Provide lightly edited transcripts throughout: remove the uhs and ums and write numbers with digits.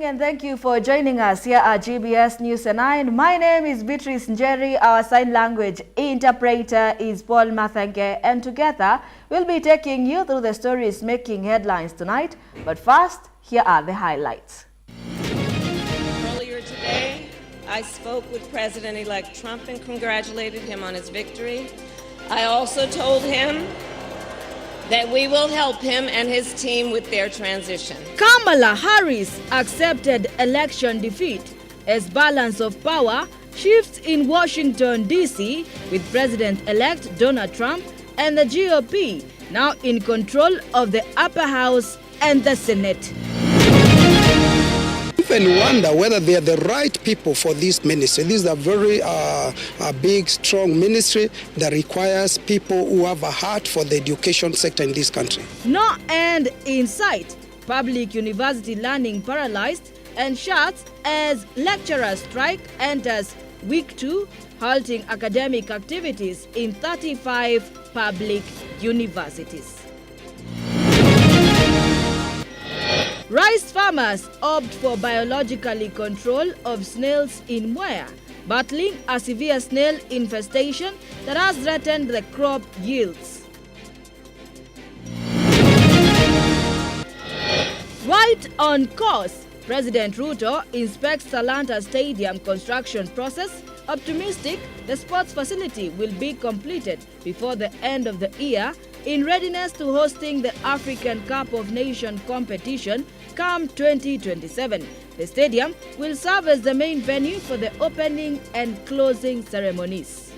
And thank you for joining us here at GBS News 9. My name is Beatrice Njeri. Our sign language interpreter is Paul Mathange, and together we'll be taking you through the stories making headlines tonight. But first, here are the highlights. Earlier today, I spoke with President-elect Trump and congratulated him on his victory. I also told him that we will help him and his team with their transition. Kamala Harris accepted election defeat as balance of power shifts in Washington, D.C., with President-elect Donald Trump and the GOP now in control of the upper house and the Senate. Even wonder whether they are the right people for this ministry. This is a very big, strong ministry that requires people who have a heart for the education sector in this country. No end in sight. Public university learning paralyzed and shuts as lecturer strike enters week 2, halting academic activities in 35 public universities. Rice farmers opt for biologically control of snails in Mwea, battling a severe snail infestation that has threatened the crop yields. Right on course, President Ruto inspects Talanta Stadium construction process, optimistic the sports facility will be completed before the end of the year in readiness to hosting the African Cup of Nations competition come 2027. The stadium will serve as the main venue for the opening and closing ceremonies.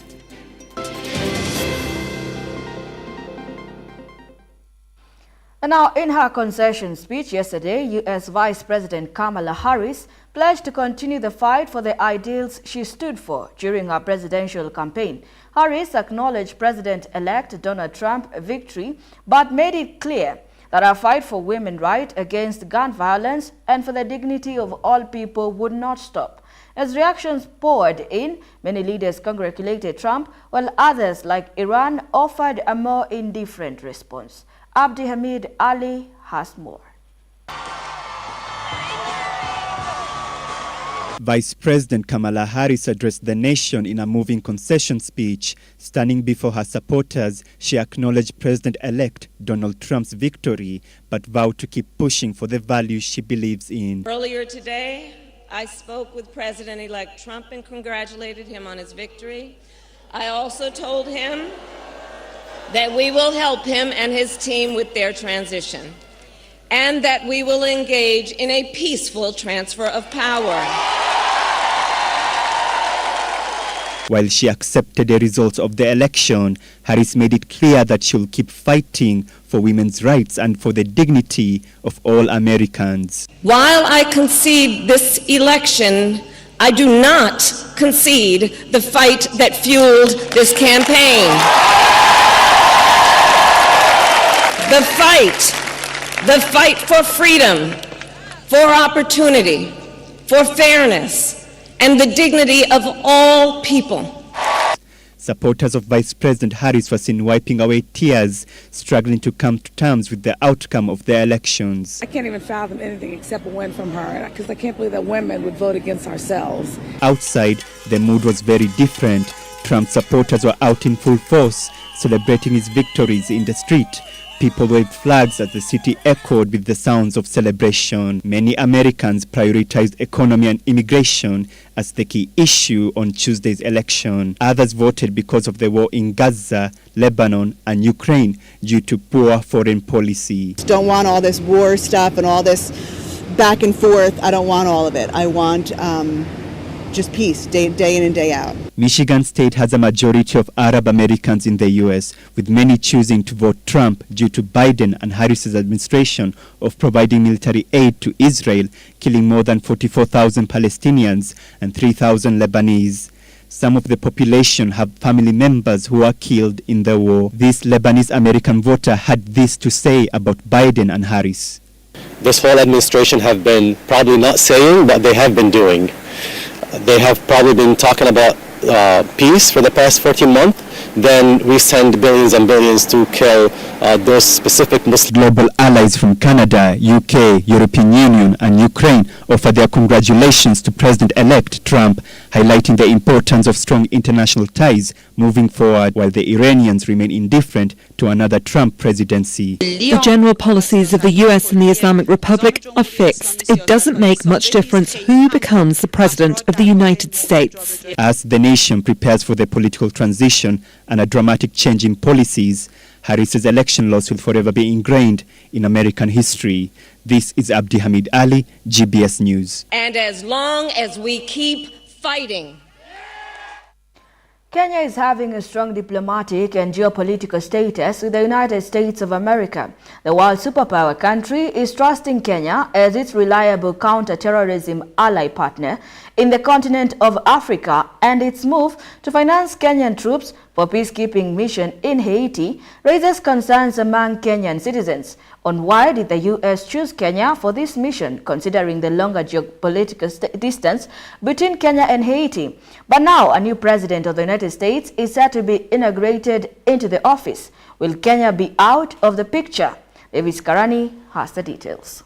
And now, in her concession speech yesterday, U.S. Vice President Kamala Harris pledged to continue the fight for the ideals she stood for during her presidential campaign. Harris acknowledged President-elect Donald Trump's victory, but made it clear that her fight for women's rights against gun violence and for the dignity of all people would not stop. As reactions poured in, many leaders congratulated Trump, while others, like Iran, offered a more indifferent response. Abdi Hamid Ali has more. Vice President Kamala Harris addressed the nation in a moving concession speech. Standing before her supporters, she acknowledged President-elect Donald Trump's victory, but vowed to keep pushing for the values she believes in. Earlier today, I spoke with President-elect Trump and congratulated him on his victory. I also told him that we will help him and his team with their transition, and that we will engage in a peaceful transfer of power. While she accepted the results of the election, Harris made it clear that she'll keep fighting for women's rights and for the dignity of all Americans. While I concede this election, I do not concede the fight that fueled this campaign. The fight for freedom, for opportunity, for fairness, and the dignity of all people. Supporters of Vice President Harris were seen wiping away tears, struggling to come to terms with the outcome of the elections. I can't even fathom anything except a win from her, because I can't believe that women would vote against ourselves. Outside, the mood was very different. Trump supporters were out in full force, celebrating his victories in the street. People waved flags as the city echoed with the sounds of celebration. Many Americans prioritized economy and immigration as the key issue on Tuesday's election. Others voted because of the war in Gaza, Lebanon, and Ukraine due to poor foreign policy. Don't want all this war stuff and all this back and forth. I don't want all of it. I want just peace, day in and day out. Michigan State has a majority of Arab Americans in the U.S., with many choosing to vote Trump due to Biden and Harris's administration of providing military aid to Israel, killing more than 44,000 Palestinians and 3,000 Lebanese. Some of the population have family members who were killed in the war. This Lebanese American voter had this to say about Biden and Harris. This whole administration have been probably not saying, but they have been doing. They have probably been talking about peace for the past 14 months. Then we send billions and billions to kill those specific Muslim. Global allies from Canada, UK, European Union and Ukraine offer their congratulations to President-elect Trump, highlighting the importance of strong international ties moving forward, while the Iranians remain indifferent to another Trump presidency. The general policies of the US and the Islamic Republic are fixed. It doesn't make much difference who becomes the president of the United States. As the nation prepares for the political transition and a dramatic change in policies, Harris's election loss will forever be ingrained in American history. This is Abdi Hamid Ali, GBS News. And as long as we keep fighting, Kenya is having a strong diplomatic and geopolitical status with the United States of America. The world superpower country is trusting Kenya as its reliable counter-terrorism ally partner in the continent of Africa, and its move to finance Kenyan troops for peacekeeping mission in Haiti raises concerns among Kenyan citizens on why did the U.S. choose Kenya for this mission, considering the longer geopolitical distance between Kenya and Haiti. But now a new president of the United States is set to be inaugurated into the office. Will Kenya be out of the picture? Davis Karani has the details.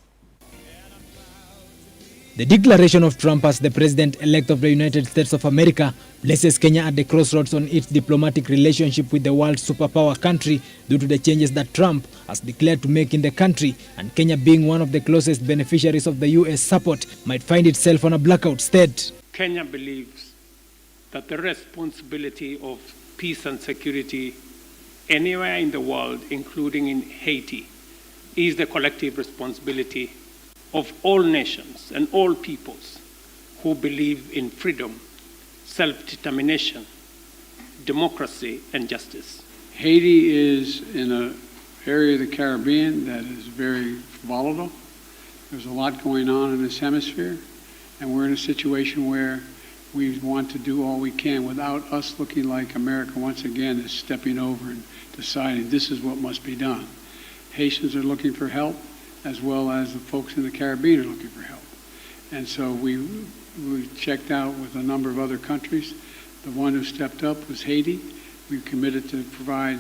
The declaration of Trump as the president-elect of the United States of America places Kenya at the crossroads on its diplomatic relationship with the world's superpower country due to the changes that Trump has declared to make in the country, and Kenya, being one of the closest beneficiaries of the U.S. support, might find itself on a blackout state. Kenya believes that the responsibility of peace and security anywhere in the world, including in Haiti, is the collective responsibility of all nations and all peoples who believe in freedom, self-determination, democracy, and justice. Haiti is in an area of the Caribbean that is very volatile. There's a lot going on in this hemisphere, and we're in a situation where we want to do all we can without us looking like America once again is stepping over and deciding this is what must be done. Haitians are looking for help, as well as the folks in the Caribbean are looking for help. And so we checked out with a number of other countries. The one who stepped up was Haiti. We committed to provide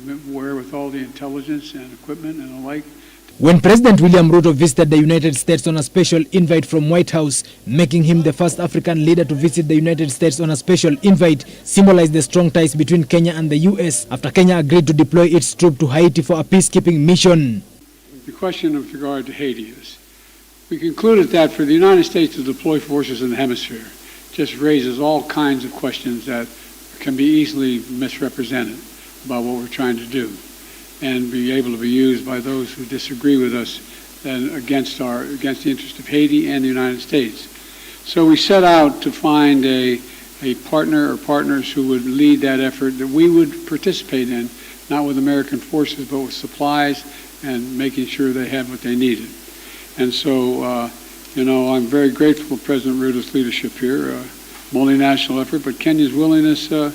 the wherewithal, the intelligence and equipment and the like. When President William Ruto visited the United States on a special invite from White House, making him the first African leader to visit the United States on a special invite, symbolized the strong ties between Kenya and the U.S. after Kenya agreed to deploy its troops to Haiti for a peacekeeping mission. The question with regard to Haiti is, we concluded that for the United States to deploy forces in the hemisphere just raises all kinds of questions that can be easily misrepresented about what we're trying to do and be able to be used by those who disagree with us and against the interest of Haiti and the United States. So we set out to find a partner or partners who would lead that effort that we would participate in, not with American forces, but with supplies and making sure they had what they needed. And so, I'm very grateful for President Ruto's leadership here, multinational effort, but Kenya's willingness to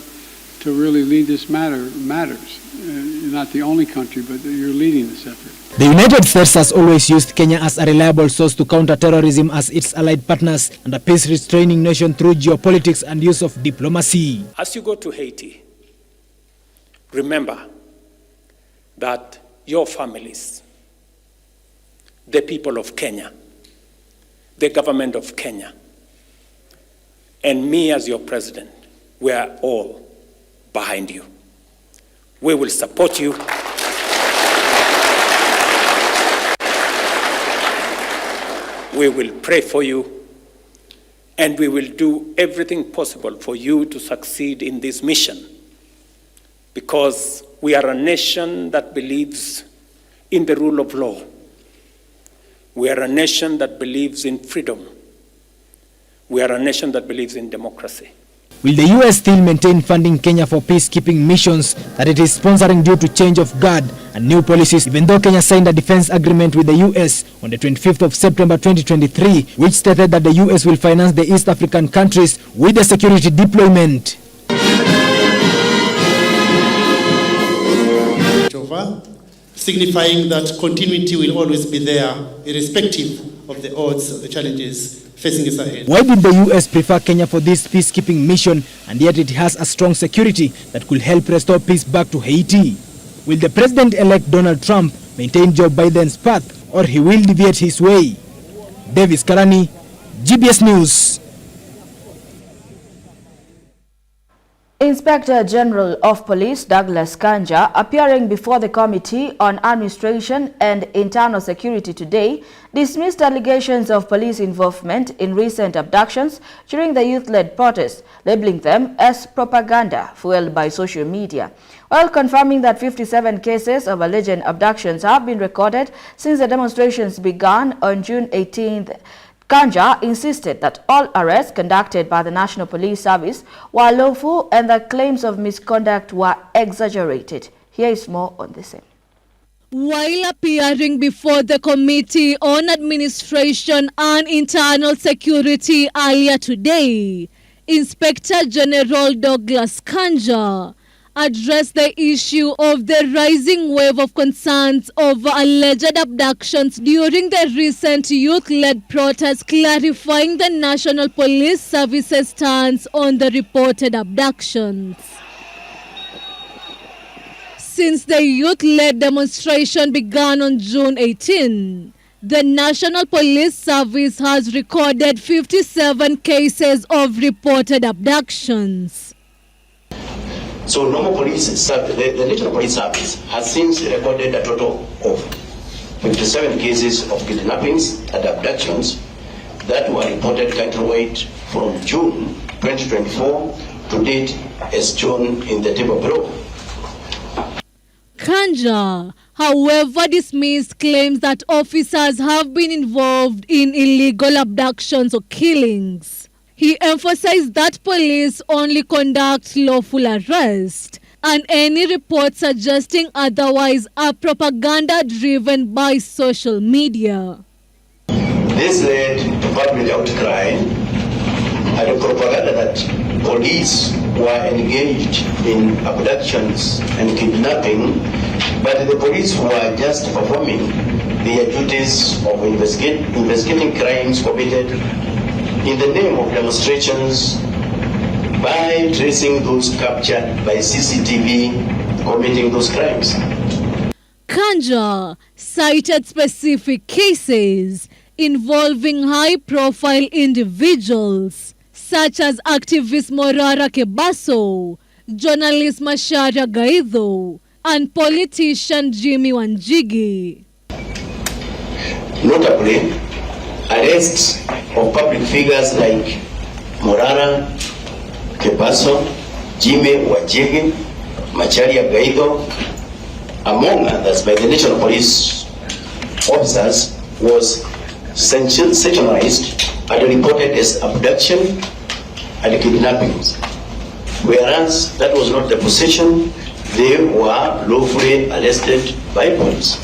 really lead this matters. You're not the only country, but you're leading this effort. The United States has always used Kenya as a reliable source to counter terrorism as its allied partners and a peace-restraining nation through geopolitics and use of diplomacy. As you go to Haiti, remember that your families, the people of Kenya, the government of Kenya, and me as your president, we are all behind you. We will support you. We will pray for you, and we will do everything possible for you to succeed in this mission, because we are a nation that believes in the rule of law. We are a nation that believes in freedom. We are a nation that believes in democracy. Will the U.S. still maintain funding Kenya for peacekeeping missions that it is sponsoring due to change of guard and new policies, even though Kenya signed a defense agreement with the U.S. on the 25th of September 2023, which stated that the U.S. will finance the East African countries with the security deployment? Signifying that continuity will always be there, irrespective of the odds, the challenges facing us ahead. Why did the U.S. prefer Kenya for this peacekeeping mission, and yet it has a strong security that could help restore peace back to Haiti? Will the president-elect Donald Trump maintain Joe Biden's path, or he will deviate his way? Davis Karani, GBS News. Inspector General of Police Douglas Kanja, appearing before the Committee on Administration and Internal Security today, dismissed allegations of police involvement in recent abductions during the youth-led protests, labeling them as propaganda fueled by social media. While confirming that 57 cases of alleged abductions have been recorded since the demonstrations began on June 18th, Kanja insisted that all arrests conducted by the National Police Service were lawful and that claims of misconduct were exaggerated. Here is more on the same. While appearing before the Committee on Administration and Internal Security earlier today, Inspector General Douglas Kanja addressed the issue of the rising wave of concerns over alleged abductions during the recent youth-led protests, clarifying the National Police Service's stance on the reported abductions. Since the youth-led demonstration began on June 18, the National Police Service has recorded 57 cases of reported abductions. So normal police, the National Police Service has since recorded a total of 57 cases of kidnappings and abductions that were reported countrywide from June 2024 to date as shown in the table below. Kanja, however, dismissed claims that officers have been involved in illegal abductions or killings. He emphasized that police only conduct lawful arrests, and any reports suggesting otherwise are propaganda driven by social media. This led to public outcry and propaganda that police were engaged in abductions and kidnapping, but the police were just performing their duties of investigating crimes committed in the name of demonstrations by tracing those captured by CCTV committing those crimes. Kanja cited specific cases involving high-profile individuals such as activist Morara Kebaso, journalist Mashara Gaido, and politician Jimmy Wanjigi. Notably, arrests of public figures like Morara Kebaso, Jimmy Wanjigi, Macharia Gaido, among others by the National Police officers, was sensationalized and reported as abduction and kidnappings, whereas that was not the position. They were lawfully arrested by police.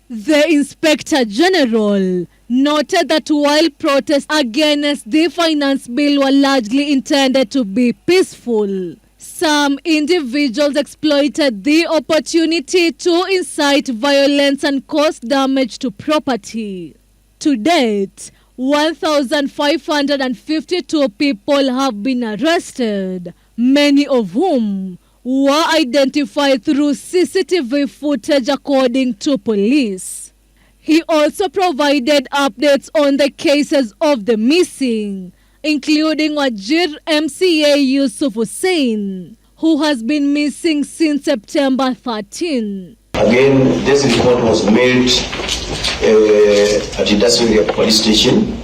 The Inspector General noted that while protests against the finance bill were largely intended to be peaceful, some individuals exploited the opportunity to incite violence and cause damage to property. To date, 1,552 people have been arrested, many of whom were identified through CCTV footage according to police. He also provided updates on the cases of the missing, including Wajir MCA Yusuf Hussein, who has been missing since September 13. Again, this report was made at the Daswiria police station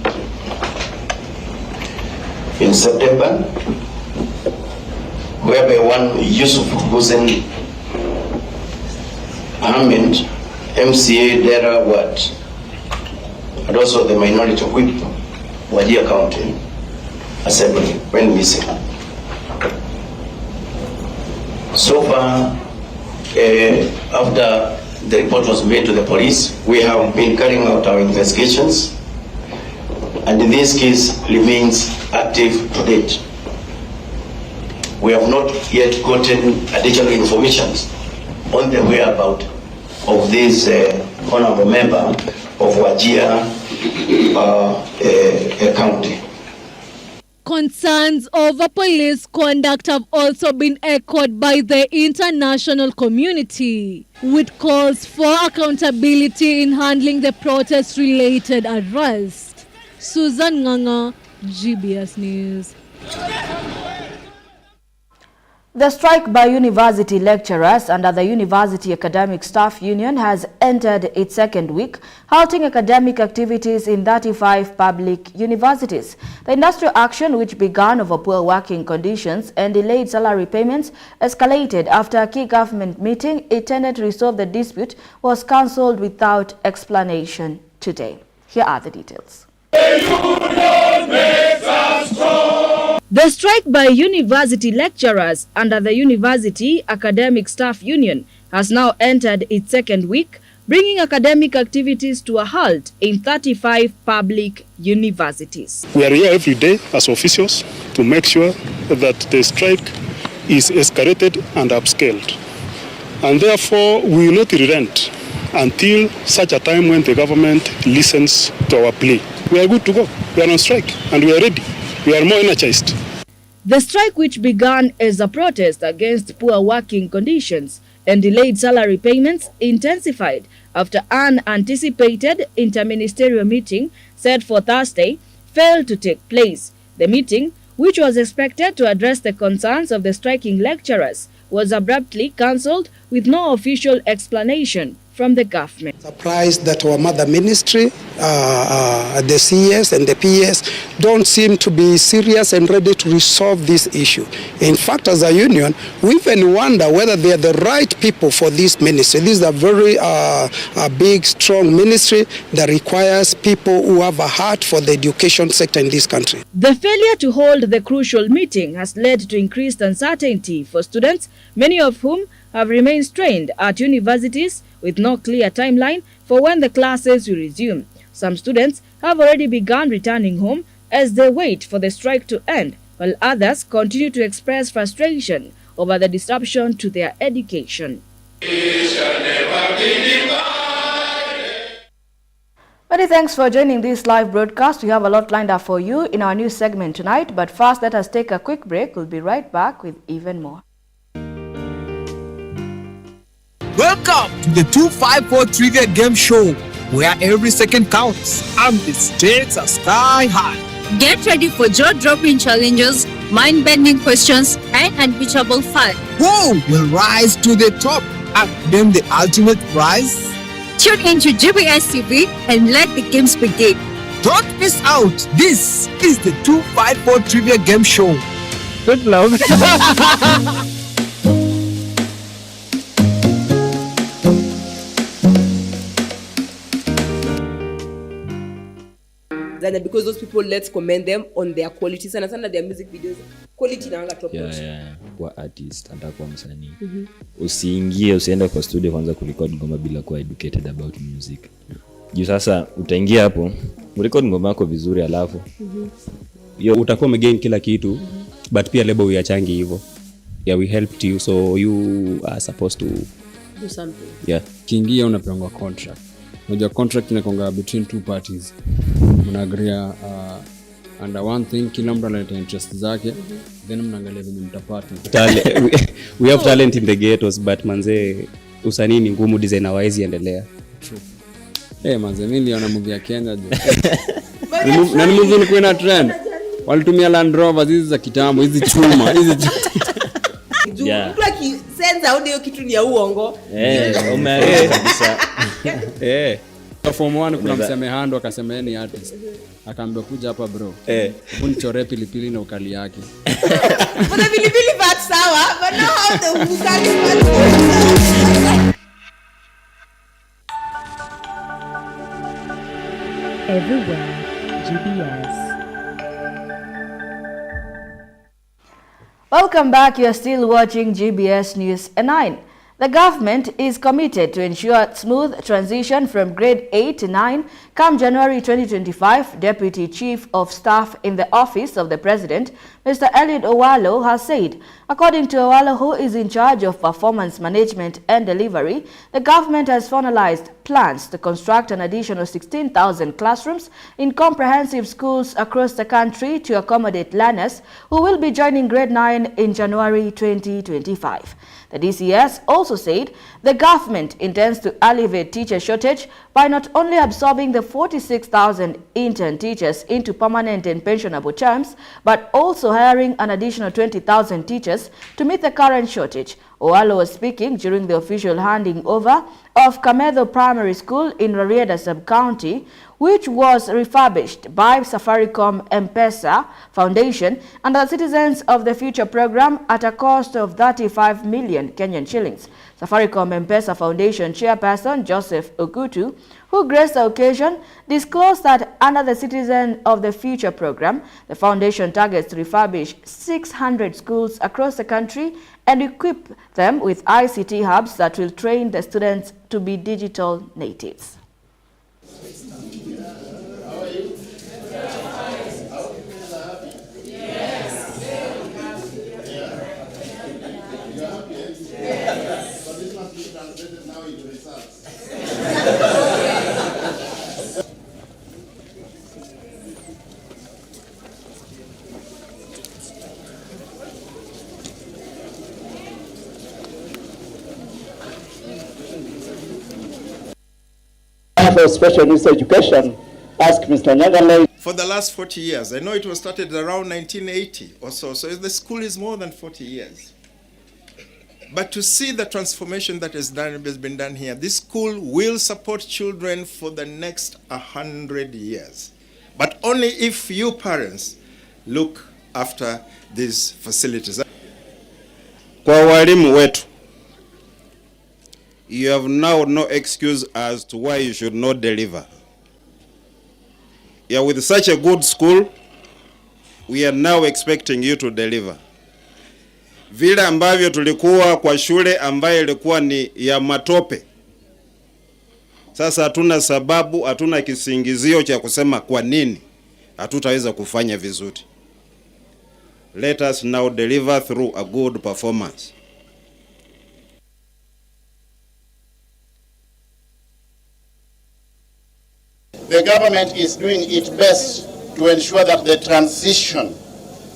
in September, whereby one Yusuf Hussein Ahmed, MCA Dera Ward, and also the minority whip, Wajir County Assembly, went missing. So far, after the report was made to the police, we have been carrying out our investigations, and in this case remains active to date. We have not yet gotten additional information on the whereabouts of this honorable member of Wajir County. Concerns over police conduct have also been echoed by the international community, with calls for accountability in handling the protest-related arrest. Susan Nganga, GBS News. The strike by university lecturers under the University Academic Staff Union has entered its second week, halting academic activities in 35 public universities. The industrial action, which began over poor working conditions and delayed salary payments, escalated after a key government meeting intended to resolve the dispute was cancelled without explanation today. Here are the details. The strike by university lecturers under the University Academic Staff Union has now entered its second week, bringing academic activities to a halt in 35 public universities. We are here every day as officials to make sure that the strike is escalated and upscaled. And therefore, we will not relent until such a time when the government listens to our plea. We are good to go. We are on strike and we are ready. We are more energized. The strike, which began as a protest against poor working conditions and delayed salary payments, intensified after an anticipated interministerial meeting set for Thursday failed to take place. The meeting, which was expected to address the concerns of the striking lecturers, was abruptly cancelled with no official explanation from the government. Surprised that our mother ministry, the CES and the PS don't seem to be serious and ready to resolve this issue. In fact, as a union, we even wonder whether they are the right people for this ministry. This is a very big, strong ministry that requires people who have a heart for the education sector in this country. The failure to hold the crucial meeting has led to increased uncertainty for students, many of whom have remained strained at universities with no clear timeline for when the classes will resume. Some students have already begun returning home as they wait for the strike to end, while others continue to express frustration over the disruption to their education. Many thanks for joining this live broadcast. We have a lot lined up for you in our news segment tonight, but first let us take a quick break. We'll be right back with even more. Welcome to the 254 Trivia Game Show, where every second counts and the stakes are sky high. Get ready for jaw-dropping challenges, mind-bending questions, and unbeatable fun. Who will rise to the top and claim the ultimate prize? Tune into GBS TV and let the games begin. Don't miss out. This is the 254 Trivia Game Show. Good love. Because those people, let's commend them on their quality. Sana sana their music videos quality na top notch. Kwa artist atakuwa msanii. Usiende kwa studio kwanza kurecord ngoma bila kuwa educated about music. Juu sasa utaingia hapo, urecord ngoma yako vizuri alafu utakuwa umegain kila kitu, but pia label uyachangi hivyo. Yeah, we helped you, so you are supposed to do something. Yeah. Kiingia unapewa contract. Unajua contract inakonga between two parties. Mnaagria under one thing, kila mtu analeta interest zake, then mnaangalia vile mtapata. We have talent in the ghettos, but manze usanii ni ngumu, designer wise endelea. True. Manze mimi niliona movie ya Kenya je. Na movie ni kwenda trend. Walitumia Land Rover hizi za kitambo, hizi chuma, Mtu akisenza audio kitu ni ya uongo. Umeelewa kabisa. Form 1 kuna msemehando akasema ni artist. Akaambia kuja hapa bro. Unichore pilipili na ukali yake. But the pilipili part sawa, but now how the ukali part. Everywhere, GBS. Welcome back. You are still watching GBS News 9. The government is committed to ensure smooth transition from grade 8 to 9 Come January 2025, Deputy Chief of Staff in the Office of the President, Mr. Eliud Owalo, has said, according to Owalo, who is in charge of performance management and delivery, the government has finalized plans to construct an additional 16,000 classrooms in comprehensive schools across the country to accommodate learners who will be joining grade 9 in January 2025. The DCS also said the government intends to alleviate teacher shortage by not only absorbing the 46,000 intern teachers into permanent and pensionable terms, but also hiring an additional 20,000 teachers to meet the current shortage. Owalo was speaking during the official handing over of Kamedo Primary School in Rarieda Sub-County, which was refurbished by Safaricom M-Pesa Foundation and the Citizens of the Future program at a cost of 35 million Kenyan shillings. Safaricom M-Pesa Foundation chairperson Joseph Ogutu, who graced the occasion, disclosed that under the Citizen of the Future program, the foundation targets to refurbish 600 schools across the country and equip them with ICT hubs that will train the students to be digital natives. For special needs education, ask Mr. Nyangale. For the last 40 years, I know it was started around 1980 or so, so the school is more than 40 years. But to see the transformation that has been done here, this school will support children for the next 100 years. But only if you parents look after these facilities. Kwa walimu wetu, you have now no excuse as to why you should not deliver. Yeah, with such a good school, we are now expecting you to deliver. Vile ambavyo tulikuwa kwa shule ambayo ilikuwa ni ya matope. Sasa hatuna sababu, hatuna kisingizio cha kusema kwa nini hatutaweza kufanya vizuri. Let us now deliver through a good performance. The government is doing its best to ensure that the transition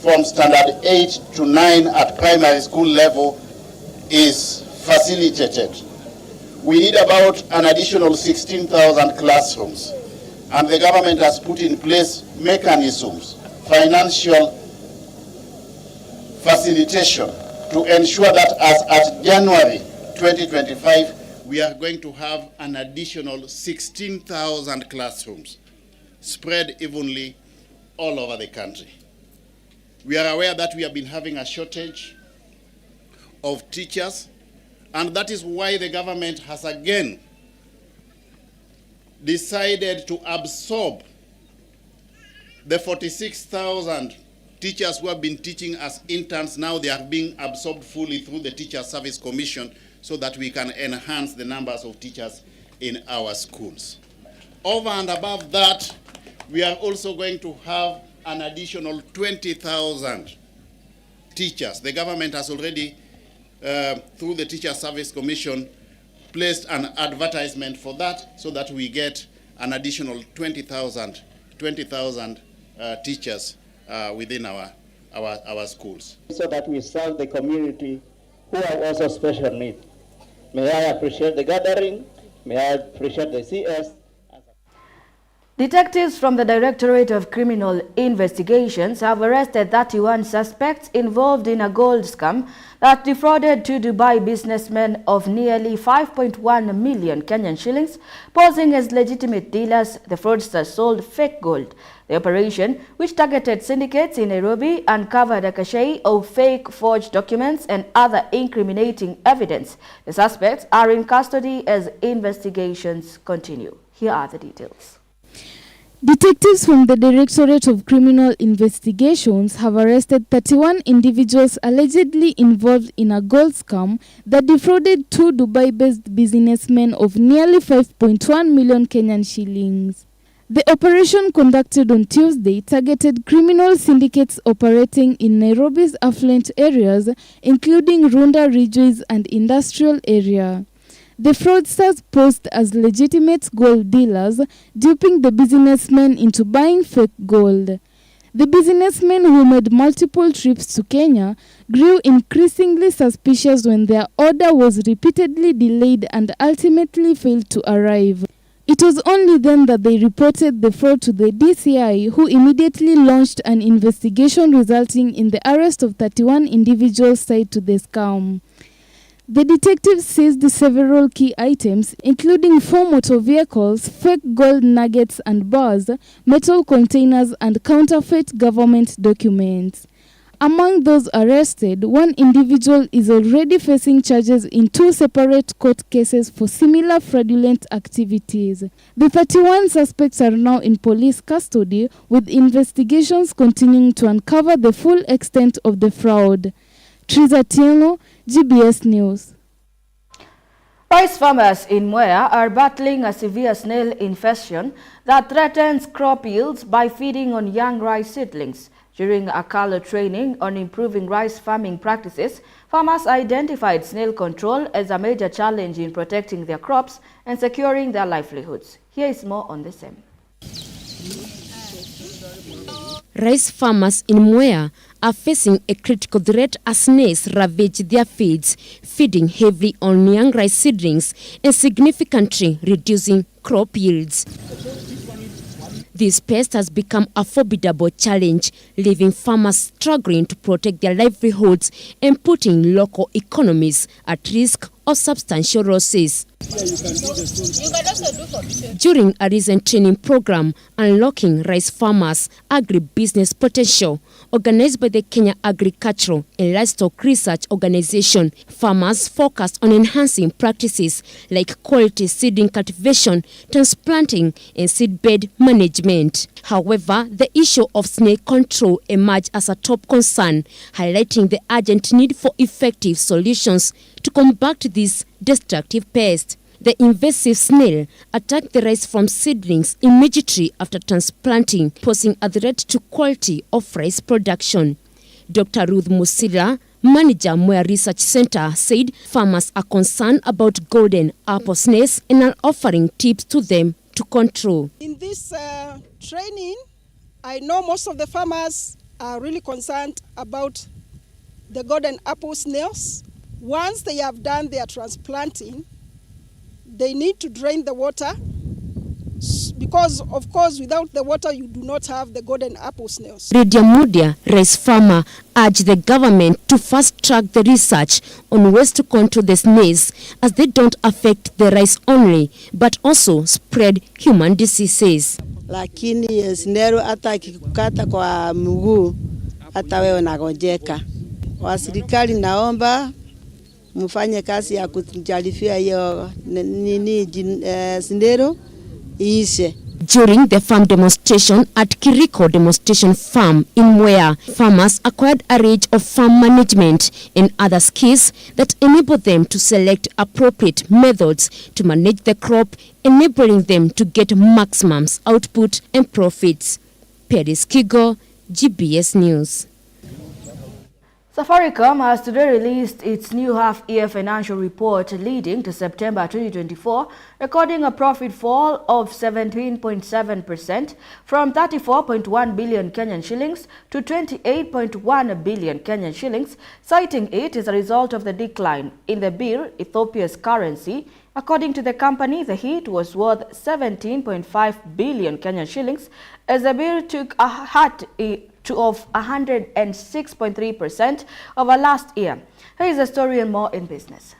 from standard 8 to 9 at primary school level is facilitated. We need about an additional 16,000 classrooms, and the government has put in place mechanisms, financial facilitation, to ensure that as at January 2025, we are going to have an additional 16,000 classrooms spread evenly all over the country. We are aware that we have been having a shortage of teachers, and that is why the government has again decided to absorb the 46,000 teachers who have been teaching as interns. Now they are being absorbed fully through the Teacher Service Commission, so that we can enhance the numbers of teachers in our schools. Over and above that, we are also going to have an additional 20,000 teachers. The government has already, through the Teacher Service Commission, placed an advertisement for that, so that we get an additional 20,000 teachers within our schools. So that we serve the community who are also special needs. May I appreciate the gathering. May I appreciate the CS. Detectives from the Directorate of Criminal Investigations have arrested 31 suspects involved in a gold scam that defrauded two Dubai businessmen of nearly 5.1 million Kenyan shillings. Posing as legitimate dealers, the fraudsters sold fake gold. The operation, which targeted syndicates in Nairobi, uncovered a cache of fake forged documents and other incriminating evidence. The suspects are in custody as investigations continue. Here are the details. Detectives from the Directorate of Criminal Investigations have arrested 31 individuals allegedly involved in a gold scam that defrauded two Dubai-based businessmen of nearly 5.1 million Kenyan shillings. The operation conducted on Tuesday targeted criminal syndicates operating in Nairobi's affluent areas, including Runda Ridgeways and industrial area. The fraudsters posed as legitimate gold dealers, duping the businessmen into buying fake gold. The businessmen, who made multiple trips to Kenya, grew increasingly suspicious when their order was repeatedly delayed and ultimately failed to arrive. It was only then that they reported the fraud to the DCI, who immediately launched an investigation resulting in the arrest of 31 individuals tied to the scam. The detectives seized several key items, including 4 motor vehicles, fake gold nuggets and bars, metal containers, and counterfeit government documents. Among those arrested, 1 individual is already facing charges in 2 separate court cases for similar fraudulent activities. The 31 suspects are now in police custody, with investigations continuing to uncover the full extent of the fraud. Triza Tiengo, GBS News. Rice farmers in Mwea are battling a severe snail infestation that threatens crop yields by feeding on young rice seedlings. During a Kalo training on improving rice farming practices, farmers identified snail control as a major challenge in protecting their crops and securing their livelihoods. Here is more on the same. Rice farmers in Mwea are facing a critical threat as snails ravage their fields, feeding heavily on young rice seedlings and significantly reducing crop yields. This pest has become a formidable challenge, leaving farmers struggling to protect their livelihoods and putting local economies at risk of substantial losses. During a recent training program, Unlocking Rice Farmers' Agribusiness Potential, organized by the Kenya Agricultural and Livestock Research Organization, farmers focused on enhancing practices like quality seeding cultivation, transplanting, and seedbed management. However, the issue of snail control emerged as a top concern, highlighting the urgent need for effective solutions to combat this destructive pest. The invasive snail attacked the rice from seedlings immediately after transplanting, posing a threat to quality of rice production. Dr. Ruth Musila, manager Mwea Research Center, said farmers are concerned about golden apple snails and are offering tips to them to control. In this training, I know most of the farmers are really concerned about the golden apple snails. Once they have done their transplanting, they need to drain the water because, of course, without the water, you do not have the golden apple snails. Lydia Mudia, rice farmer, urged the government to fast-track the research on ways to control the snails as they don't affect the rice only, but also spread human diseases. Lakini snail hata ikikukata kwa mguu, hata wewe unagonjeka. Serikali naomba mfanye kazi ya kujaribia hiyo snail iishe. During the farm demonstration at Kiriko Demonstration Farm in Mwea, farmers acquired a range of farm management and other skills that enable them to select appropriate methods to manage the crop, enabling them to get maximum output and profits. Paris Kigo, GBS News. Safaricom has today released its new half-year financial report leading to September 2024, recording a profit fall of 17.7% from 34.1 billion Kenyan shillings to 28.1 billion Kenyan shillings, citing it as a result of the decline in the birr, Ethiopia's currency. According to the company, the hit was worth 17.5 billion Kenyan shillings as the birr took a hit of 106.3% over last year. Here is a story and more in business.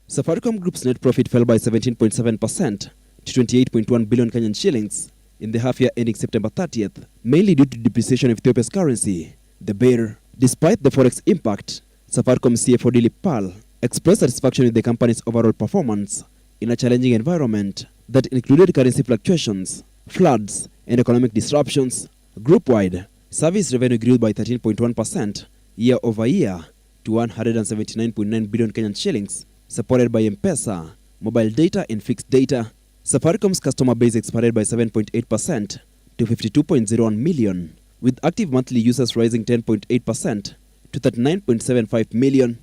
Safaricom Group's net profit fell by 17.7% to 28.1 billion Kenyan shillings in the half year ending September 30th, mainly due to depreciation of Ethiopia's currency, the birr. Despite the forex impact, Safaricom CFO Dilip Pal expressed satisfaction with the company's overall performance in a challenging environment that included currency fluctuations, floods, and economic disruptions. Group-wide, service revenue grew by 13.1% year-over-year to 179.9 billion Kenyan shillings, supported by M-Pesa, mobile data and fixed data Safaricom's customer base expanded by 7.8% to 52.01 million, with active monthly users rising 10.8% to 39.75 million.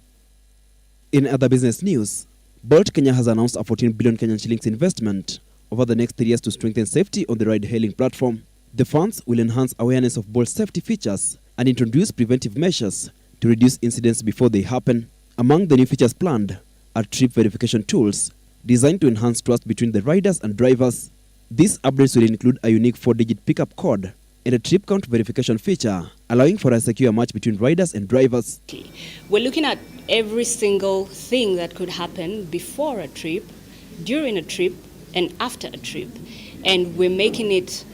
In other business news, Bolt Kenya has announced a 14 billion Kenyan shillings investment over the next 3 years to strengthen safety on the ride-hailing platform. The funds will enhance awareness of Bolt's safety features and introduce preventive measures to reduce incidents before they happen. Among the new features planned are trip verification tools designed to enhance trust between the riders and drivers. These updates will include a unique 4-digit pickup code and a trip count verification feature, allowing for a secure match between riders and drivers. We're looking at every single thing that could happen before a trip, during a trip, and after a trip. And we're making it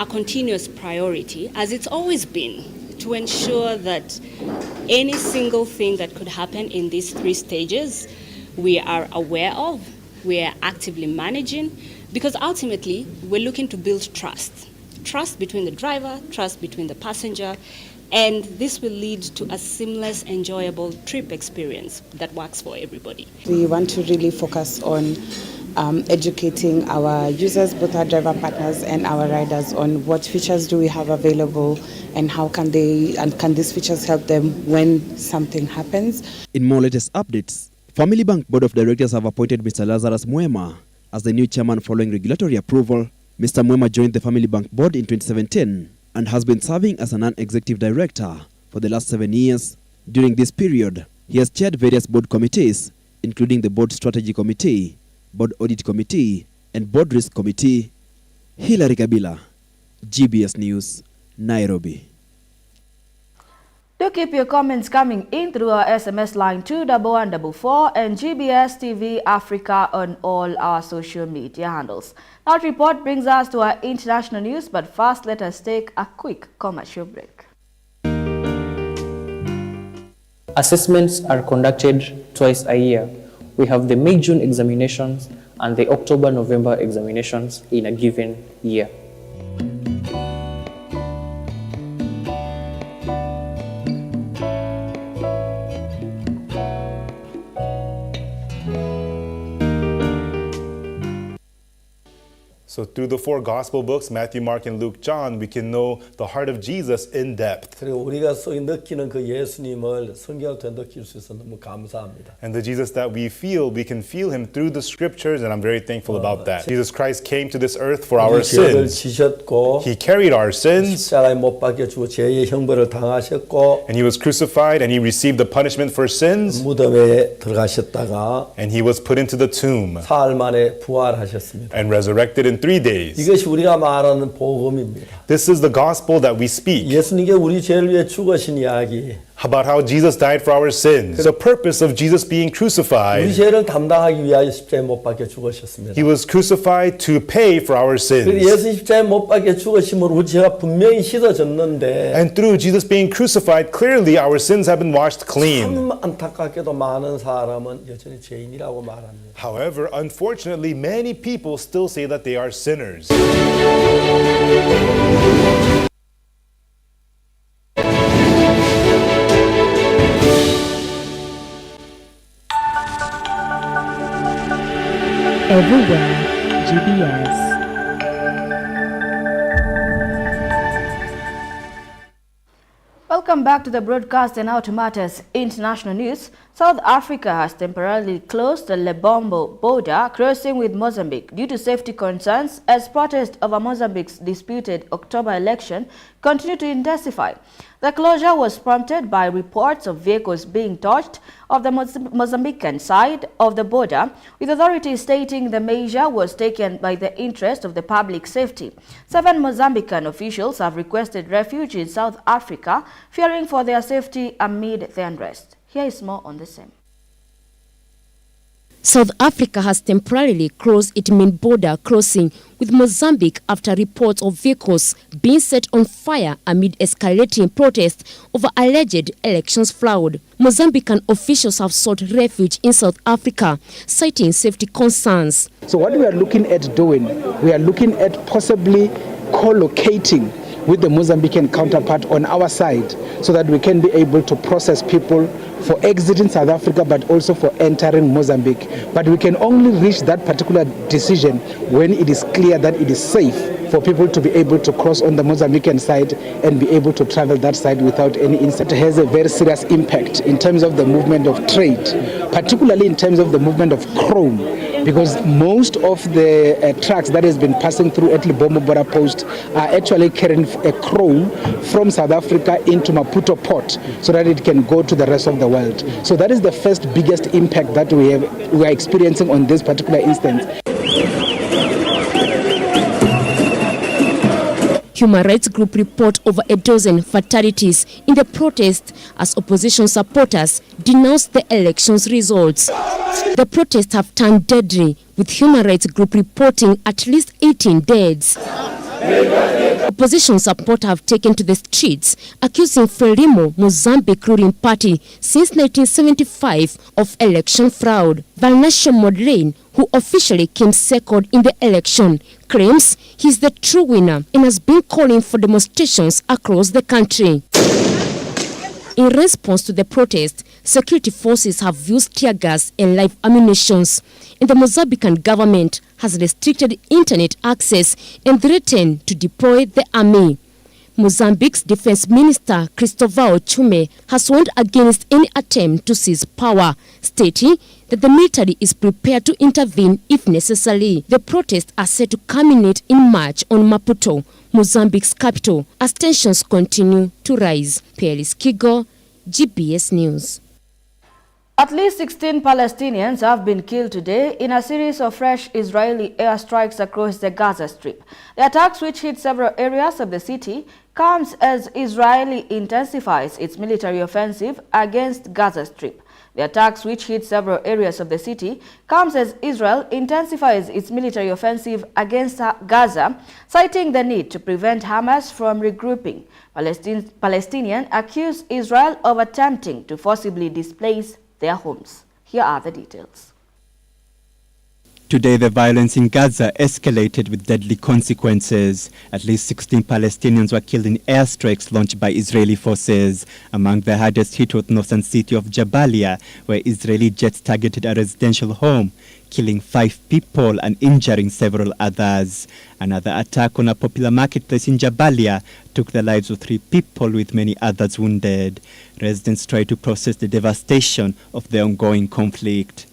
a continuous priority, as it's always been, to ensure that any single thing that could happen in these 3 stages, we are aware of, we are actively managing, because ultimately we're looking to build trust. Trust between the driver, trust between the passenger, and this will lead to a seamless, enjoyable trip experience that works for everybody. We want to really focus on educating our users, both our driver partners and our riders, on what features do we have available and how can these features help them when something happens. In more latest updates, Family Bank Board of Directors have appointed Mr. Lazarus Mwema as the new chairman following regulatory approval. Mr. Mwema joined the Family Bank Board in 2017 and has been serving as a non-executive director for the last 7 years. During this period, he has chaired various board committees, including the Board Strategy Committee, Board Audit Committee, and Board Risk Committee. Hilary Kabila, GBS News, Nairobi. Do keep your comments coming in through our SMS line 21144 and GBS TV Africa on all our social media handles. That report brings us to our international news, but first let us take a quick commercial break. Assessments are conducted twice a year. We have the May-June examinations and the October-November examinations in a given year. So through the 4 gospel books, Matthew, Mark, and Luke, John, we can know the heart of Jesus in depth. 그리고 우리가 느끼는 그 예수님을 성경을 통해 느낄 수 있어서 너무 감사합니다. And the Jesus that we can feel him through the scriptures, and I'm very thankful about that. Jesus Christ came to this earth for our sins. 지셨고, he carried our sins. 십자가에 못 박혀 죽어 죄의 형벌을 당하셨고, and he was crucified and he received the punishment for sins. 무덤에 들어가셨다가, and he was put into the tomb. 사흘 만에 부활하셨습니다. and resurrected in 3 days. 이것이 우리가 말하는 복음입니다. This is the gospel that we speak. 예수님께 우리 죄를 위해 죽으신 이야기. About how Jesus died for our sins. The purpose of Jesus being crucified. 우리 죄를 담당하기 위하여 십자가에 못 박혀 죽으셨습니다. He was crucified to pay for our sins. 예수 십자가에 못 박혀 죽으심으로 우리 죄가 분명히 씻어졌는데. And through Jesus being crucified, clearly our sins have been washed clean. 참 안타깝게도 많은 사람은 여전히 죄인이라고 말합니다. However, unfortunately, many people still say that they are sinners. Everywhere, GBS. Welcome back to the broadcast, and now to matters international news. South Africa has temporarily closed the Lebombo border crossing with Mozambique due to safety concerns as protests over Mozambique's disputed October election continue to intensify. The closure was prompted by reports of vehicles being touched of the Mozambican side of the border, with authorities stating the measure was taken by the interest of the public safety. 7 Mozambican officials have requested refuge in South Africa, fearing for their safety amid the unrest. Here is more on the same. South Africa has temporarily closed its main border crossing with Mozambique after reports of vehicles being set on fire amid escalating protests over alleged elections fraud. Mozambican officials have sought refuge in South Africa, citing safety concerns. So what we are looking at doing, we are looking at possibly co-locating with the Mozambican counterpart on our side so that we can be able to process people for exiting South Africa, but also for entering Mozambique. But we can only reach that particular decision when it is clear that it is safe for people to be able to cross on the Mozambican side and be able to travel that side without any incident. It has a very serious impact in terms of the movement of trade, particularly in terms of the movement of chrome, because most of the trucks that has been passing through at Libomo border post are actually carrying a chrome from South Africa into Maputo port so that it can go to the rest of the world. So that is the first biggest impact that we are experiencing on this particular instance. Human rights group report over a dozen fatalities in the protest as opposition supporters denounce the election's results. The protests have turned deadly, with human rights group reporting at least 18 deaths. Opposition supporters have taken to the streets, accusing Frelimo, Mozambique ruling party since 1975 of election fraud. Valnasio Modlane, who officially came second in the election, claims he's the true winner and has been calling for demonstrations across the country. In response to the protest, security forces have used tear gas and live ammunition, and the Mozambican government has restricted internet access and threatened to deploy the army. Mozambique's defense minister, Cristóvão Chume, has warned against any attempt to seize power, stating that the military is prepared to intervene if necessary. The protests are set to culminate in March on Maputo, Mozambique's capital, as tensions continue to rise. Pelis Kigo, GBS News. At least 16 Palestinians have been killed today in a series of fresh Israeli airstrikes across the Gaza Strip. The attacks, which hit several areas of the city, comes as Israel intensifies its military offensive against Gaza Strip. The attacks, which hit several areas of the city, comes as Israel intensifies its military offensive against Gaza, citing the need to prevent Hamas from regrouping. Palestinians accuse Israel of attempting to forcibly displace their homes. Here are the details. Today, the violence in Gaza escalated with deadly consequences. At least 16 Palestinians were killed in airstrikes launched by Israeli forces. Among the hardest hit was northern city of Jabalia, where Israeli jets targeted a residential home, killing 5 people and injuring several others. Another attack on a popular marketplace in Jabalia took the lives of 3 people, with many others wounded. Residents tried to process the devastation of the ongoing conflict.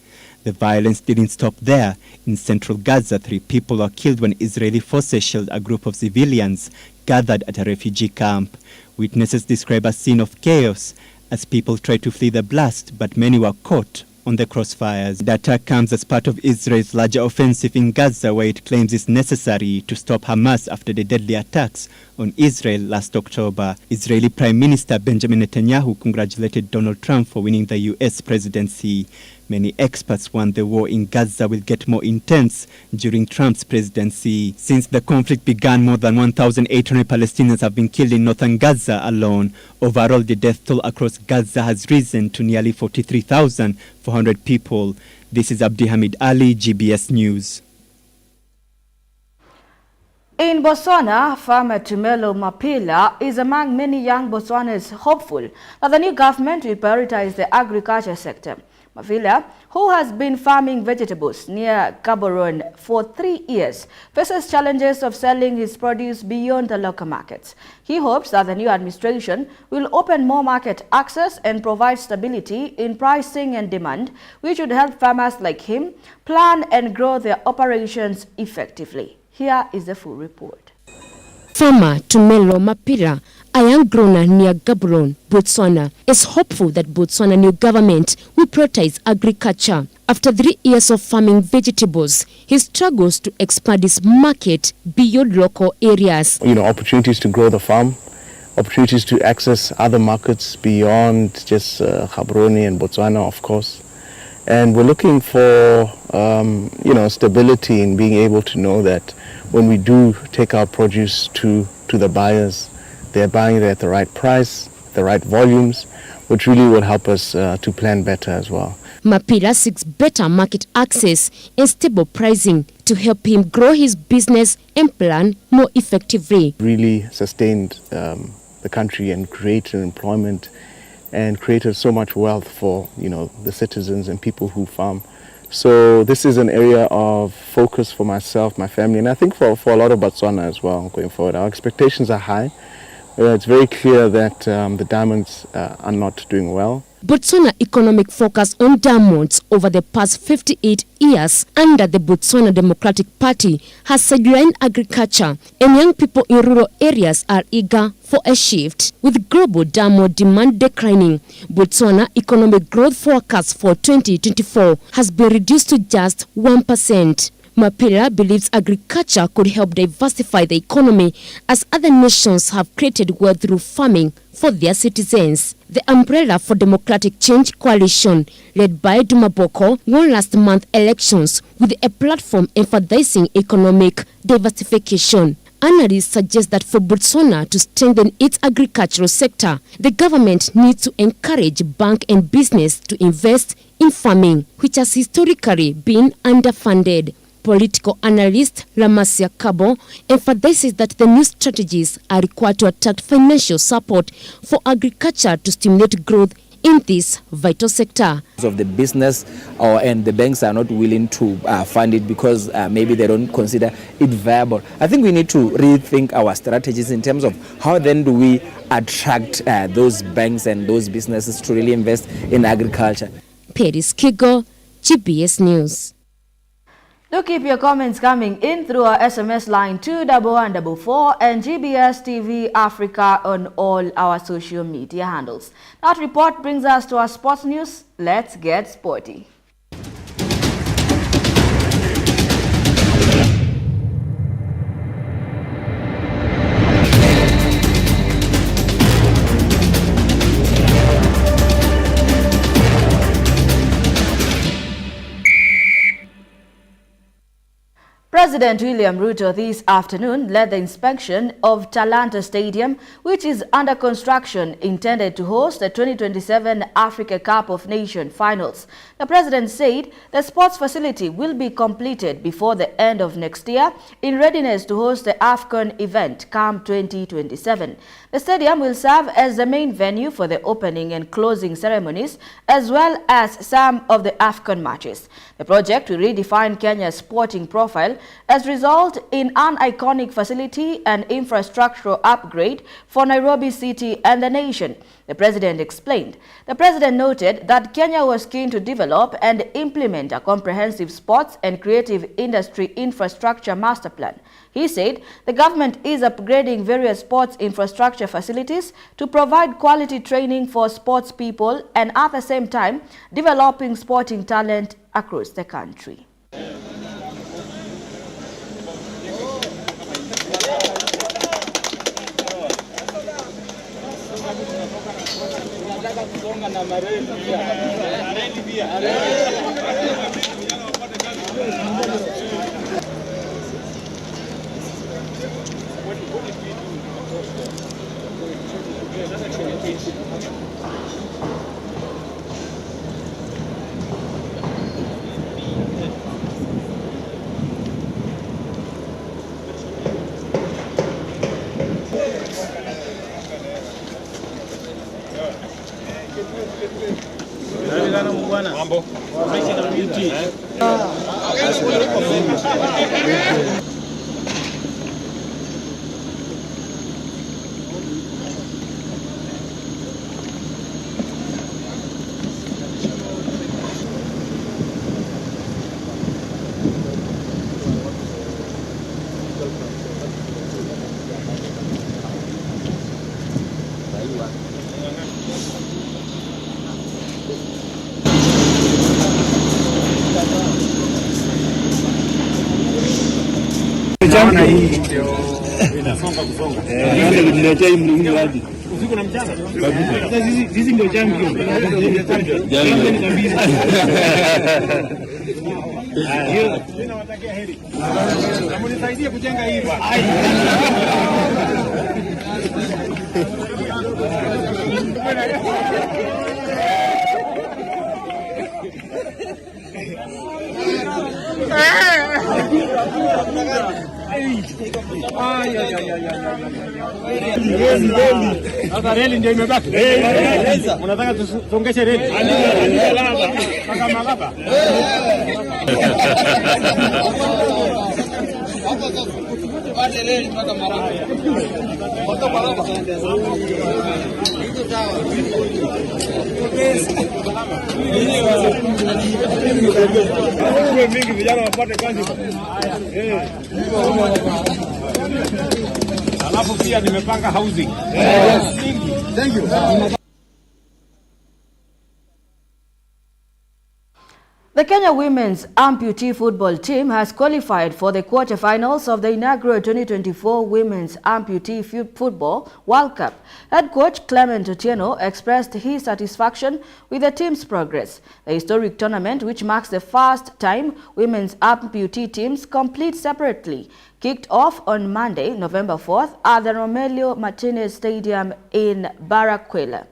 The violence didn't stop there. In central Gaza, 3 people were killed when Israeli forces shelled a group of civilians gathered at a refugee camp. Witnesses describe a scene of chaos as people tried to flee the blast, but many were caught on the crossfires. The attack comes as part of Israel's larger offensive in Gaza, where it claims it's necessary to stop Hamas after the deadly attacks on Israel last October. Israeli Prime Minister Benjamin Netanyahu congratulated Donald Trump for winning the U.S. presidency. Many experts warn the war in Gaza will get more intense during Trump's presidency. Since the conflict began, more than 1,800 Palestinians have been killed in northern Gaza alone. Overall, the death toll across Gaza has risen to nearly 43,400 people. This is Abdi Hamid Ali, GBS News. In Botswana, farmer Tumelo Mapila is among many young Botswanans hopeful that the new government will prioritize the agriculture sector. Mapila, who has been farming vegetables near Gaborone for 3 years, faces challenges of selling his produce beyond the local markets. He hopes that the new administration will open more market access and provide stability in pricing and demand, which would help farmers like him plan and grow their operations effectively. Here is the full report. Farmer Tumelo Mapila, a young grower near Gaborone, Botswana, is hopeful that Botswana new government will prioritize agriculture. After 3 years of farming vegetables, he struggles to expand his market beyond local areas. Opportunities to grow the farm, opportunities to access other markets beyond just Gaborone and Botswana, of course. And we're looking for, stability in being able to know that when we do take our produce to the buyers, they're buying it at the right price, the right volumes, which really will help us to plan better as well. Mapila seeks better market access and stable pricing to help him grow his business and plan more effectively. Really sustained the country and created employment and created so much wealth for, you know, the citizens and people who farm. So this is an area of focus for myself, my family, and I think for a lot of Botswana as well going forward. Our expectations are high. It's very clear that the diamonds are not doing well. Botswana economic focus on diamonds over the past 58 years under the Botswana Democratic Party has sidelined agriculture, and young people in rural areas are eager for a shift. With global diamond demand declining, Botswana economic growth forecast for 2024 has been reduced to just 1%. Mapela believes agriculture could help diversify the economy as other nations have created wealth through farming for their citizens. The Umbrella for Democratic Change coalition, led by Duma Boko, won last month's elections with a platform emphasizing economic diversification. Analysts suggest that for Botswana to strengthen its agricultural sector, the government needs to encourage bank and business to invest in farming, which has historically been underfunded. Political analyst Lamasia Kabo emphasizes that the new strategies are required to attract financial support for agriculture to stimulate growth in this vital sector. Of the business and the banks are not willing to fund it because maybe they don't consider it viable. I think we need to rethink our strategies in terms of how then do we attract those banks and those businesses to really invest in agriculture. Paris Kigo, GBS News. Do keep your comments coming in through our SMS line 21144 and GBS TV Africa on all our social media handles. That report brings us to our sports news. Let's get sporty. President William Ruto this afternoon led the inspection of Talanta Stadium, which is under construction, intended to host the 2027 Africa Cup of Nations finals. The president said the sports facility will be completed before the end of next year in readiness to host the AFCON event come 2027. The stadium will serve as the main venue for the opening and closing ceremonies, as well as some of the AFCON matches. The project will redefine Kenya's sporting profile as result in an iconic facility and infrastructural upgrade for Nairobi City and the nation, the president explained. The president noted that Kenya was keen to develop and implement a comprehensive sports and creative industry infrastructure master plan. He said the government is upgrading various sports infrastructure facilities to provide quality training for sports people and at the same time developing sporting talent across the country. Mambo. Usiku na mchana. Sisi ndio champion. Mimi nawatakia heri. Na mnisaidie kujenga hii. Sasa reli ndio imebaki. Unataka tusongeshe reli? Kaka Malaba. Mingi vijana wapate kazi. Alafu pia nimepanga housing. Thank you. The Kenya women's amputee football team has qualified for the quarterfinals of the inaugural 2024 Women's Amputee Football World Cup. Head coach Clement Otieno expressed his satisfaction with the team's progress. The historic tournament, which marks the first time women's amputee teams compete separately, kicked off on Monday, November 4th at the Romelio Martinez Stadium in Barranquilla.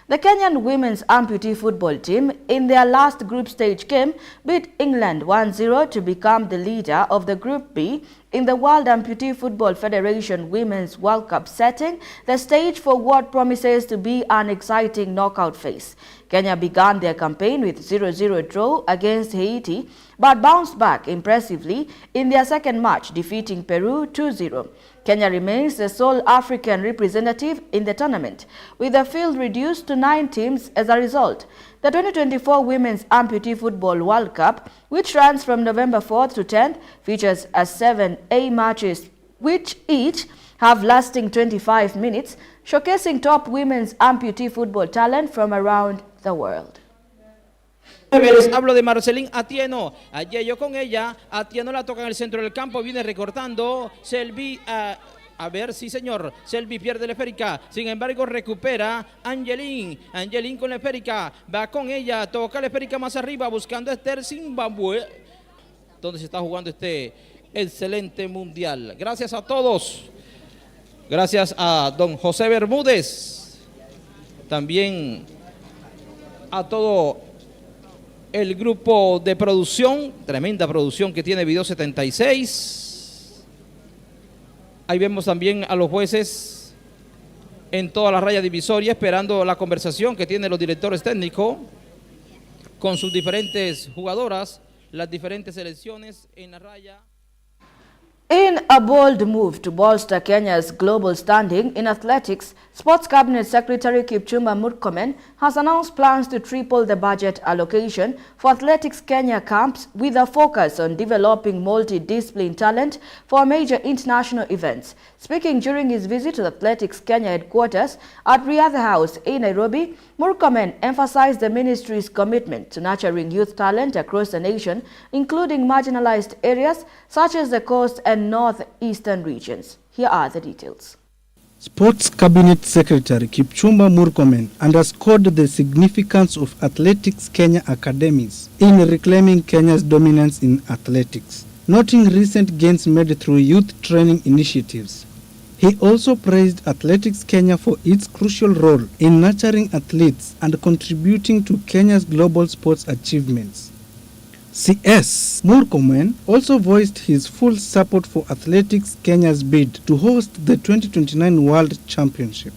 The Kenyan women's amputee football team, in their last group stage game, beat England 1-0 to become the leader of the Group B in the World Amputee Football Federation Women's World Cup, setting the stage for what promises to be an exciting knockout phase. Kenya began their campaign with 0-0 draw against Haiti, but bounced back impressively in their second match, defeating Peru 2-0. Kenya remains the sole African representative in the tournament, with the field reduced to 9 teams as a result. The 2024 Women's Amputee Football World Cup, which runs from November 4th to 10th, features 7 A matches, which each have lasting 25 minutes, showcasing top women's amputee football talent from around the world. Les hablo de Marcelín Atieno. Ayer yo con ella. Atieno la toca en el centro del campo. Viene recortando. Selvi. A ver, sí señor. Selvi pierde la esférica. Sin embargo, recupera Angelín. Angelín con la esférica. Va con ella. Toca la esférica más arriba. Buscando a Esther Zimbabue. Donde se está jugando este excelente mundial. Gracias a todos. Gracias a don José Bermúdez. También a todo el grupo de producción, tremenda producción que tiene Video 76. Ahí vemos también a los jueces en toda la raya divisoria, esperando la conversación que tienen los directores técnicos con sus diferentes jugadoras, las diferentes selecciones en la raya. In a bold move to bolster Kenya's global standing in athletics, Sports Cabinet Secretary Kipchumba Murkomen has announced plans to triple the budget allocation for Athletics Kenya camps with a focus on developing multidisciplinary talent for major international events. Speaking during his visit to the Athletics Kenya headquarters at Riadha House in Nairobi, Murkomen emphasized the ministry's commitment to nurturing youth talent across the nation, including marginalized areas such as the coast and northeastern regions. Here are the details. Sports Cabinet Secretary Kipchumba Murkomen underscored the significance of Athletics Kenya academies in reclaiming Kenya's dominance in athletics, noting recent gains made through youth training initiatives. He also praised Athletics Kenya for its crucial role in nurturing athletes and contributing to Kenya's global sports achievements. CS Murkomen also voiced his full support for Athletics Kenya's bid to host the 2029 World Championship.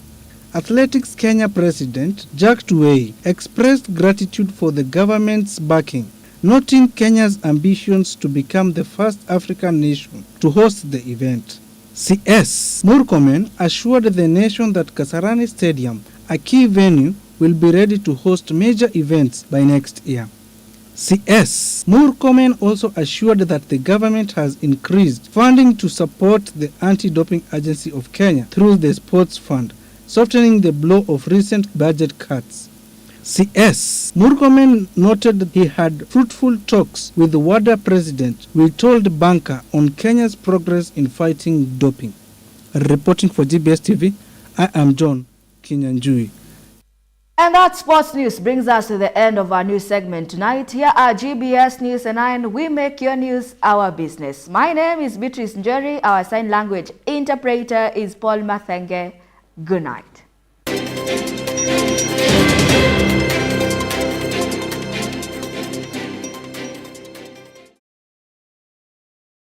Athletics Kenya President Jack Tuwei expressed gratitude for the government's backing, noting Kenya's ambitions to become the first African nation to host the event. CS Murkomen assured the nation that Kasarani Stadium, a key venue, will be ready to host major events by next year. CS Murkomen also assured that the government has increased funding to support the Anti-Doping Agency of Kenya through the Sports Fund, softening the blow of recent budget cuts. CS Murkomen noted he had fruitful talks with the WADA president, Witold Banker, on Kenya's progress in fighting doping. Reporting for GBS TV, I am John Kinyanjui. And that sports news brings us to the end of our news segment tonight. Here are GBS News and 9. We make your news our business. My name is Beatrice Njeri. Our sign language interpreter is Paul Mathenge. Good night.